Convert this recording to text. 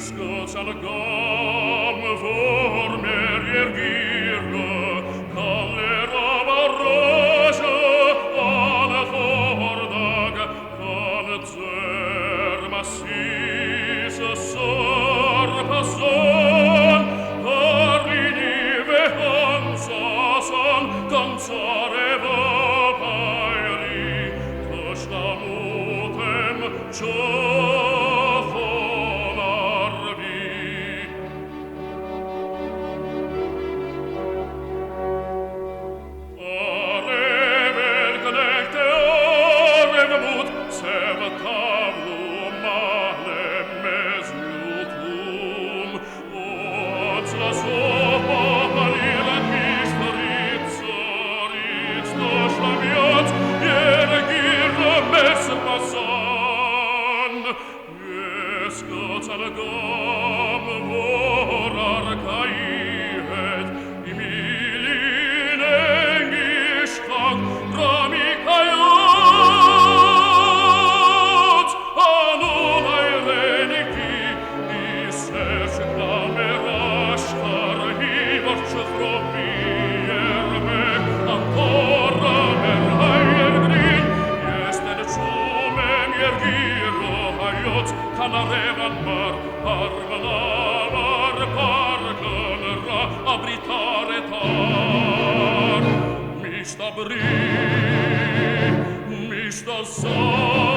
Scots al gam vor mer ergirlo, calle roba roja, alle vordag, can zer massis sorpason, carlini vehansasan, canzare vapaili, tostamutem Scots al gam vor arcaiet, imilin engishkag ramikayot, anum aireniki, iserch kamerashkar hivorch fropier ancora mer haier grin, esten chumem ergiro hayot, Canarevan mar, arvalar parcanra, abritare tar, mista bri, mista zar.